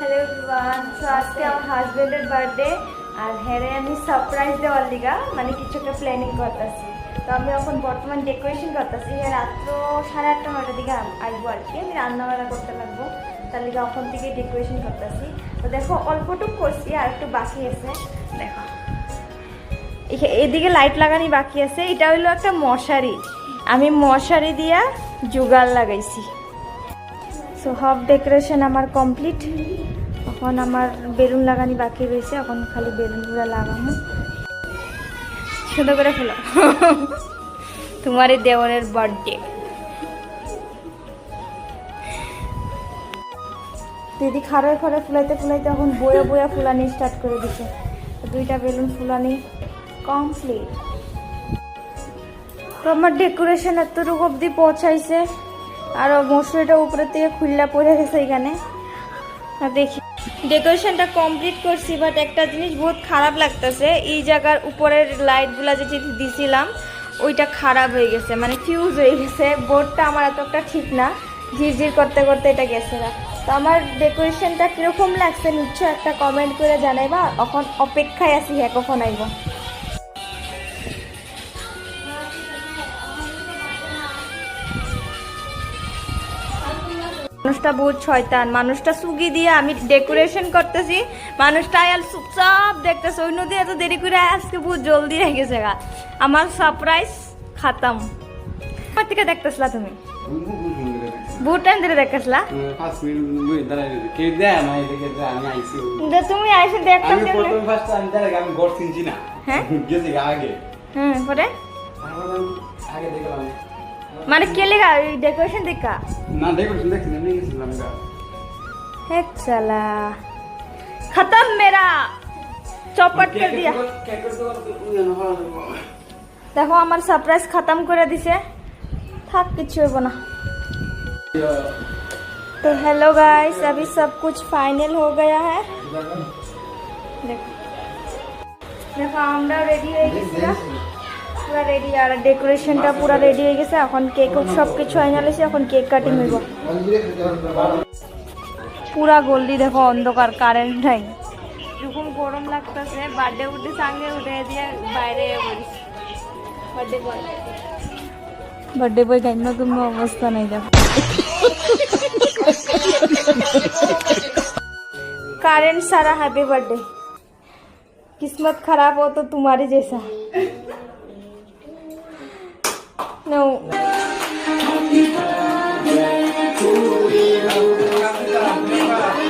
Hello everyone, so আজকে আমার হাজবেন্ডের বার্থডে আর হ্যাঁ আমি সারপ্রাইজ দেওয়ার লিগা মানে কিছু একটা প্ল্যানিং করতেছি। তো আমি এখন বর্তমান ডেকোরেশন করতেছি। রাত্র 8:30-9টার দিকে আসবো আর কি। আমি রান্নাবান্না করতে লাগবো, তার লিগে এখন থেকে ডেকোরেশন করতেছি। তো দেখো অল্পটুক করছি আর একটু বাকি আছে। দেখো এদিকে লাইট লাগানি বাকি আছে। এটা হইলো একটা মশারি, আমি মশারি দিয়া জুগাড় লাগাইছি। সো হাফ ডেকোরেশন আমার কমপ্লিট। এখন আমার বেলুন লাগানি বাকি রয়েছে, এখন খালি বেলুনগুলো লাগানো। সুন্দর করে ফেলো তোমার এই দেওয়ারের বার্থডে। দিদি খাড়ায় খাড়ায় ফুলাইতে ফুলাইতে এখন বয়া বয়া ফুলানি স্টার্ট করে দিছে। দুইটা বেলুন ফুলানি কমপ্লিট। তো আমার ডেকোরেশন এতটুকু অব্দি পৌঁছাইছে, আর মশলাটা উপরে থেকে খুললা পড়ে গেছে এখানে। আর দেখি ডেকোরেশনটা কমপ্লিট করছি, বাট একটা জিনিস বহুত খারাপ লাগতেছে। এই জায়গার উপরের লাইটগুলা যেটি দিছিলাম ওইটা খারাপ হয়ে গেছে, মানে ফিউজ হয়ে গেছে। বোর্ডটা আমার এতটা ঠিক না, ঝিরঝির করতে করতে এটা গেছে না। তো আমার ডেকোরেশনটা কীরকম লাগছে নিশ্চয় একটা কমেন্ট করে জানাইবা। এখন অপেক্ষায় আছি হ্যাঁ কখন আইব। মানুষটা বহুত শয়তান, মানুষটা সুগি দিয়ে আমি ডেকোরেশন করতেছি, মানুষটা আয়াল চুপচাপ দেখতেছে। ওই নদী এত দেরি করে আজকে বহুত জলদি হয়ে গেছে গা। আমার সারপ্রাইজ খাতাম। কোথা থেকে দেখতেছিলা তুমি? বহুত টাইম ধরে দেখতেছিলা? তুমি আইসে দেখতাম হ্যাঁ হ্যাঁ পরে মানে কে লেগা ডেকোরেশন দেখা না ডেকোরেশন দেখছি না নিয়ে গেছিলাম গা। है चला खत्म मेरा चौपट कर दिया। देखो हमार सरप्राइज खत्म कर दिसे, थाक किछु होइब ना। तो हेलो गाइस, अभी सब कुछ फाइनल हो गया है। देखो देखो আমরা রেডি হয়ে গেছি, পুরা রেডি। আর ডেকোরেশনটা পুরা রেডি হয়ে গেছে। এখন কেক সব কিছু আইনা লইছি, এখন কেক কাটিং হইব। পুরা গোল্ডি দেখো অন্ধকার, কারেন্ট নাই, এরকম গরম লাগতেছে। বার্থডে উঠে সঙ্গে উঠে দিয়ে বাইরে বলিস বার্থডে বই গাইন না, কোনো অবস্থা নাই। দেখো কারেন্ট सारा हैप्पी बर्थडे। किस्मत खराब हो तो तुम्हारी जैसा। नो